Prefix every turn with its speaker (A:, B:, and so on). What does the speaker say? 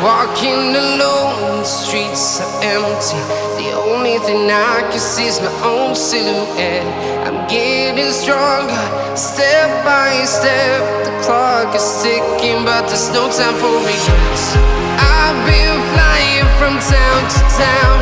A: Walking alone, the streets are empty. The only thing I can see is my own silhouette. I'm getting stronger, step by step. The clock is ticking, but there's no time for regrets. I've been flying from town to town.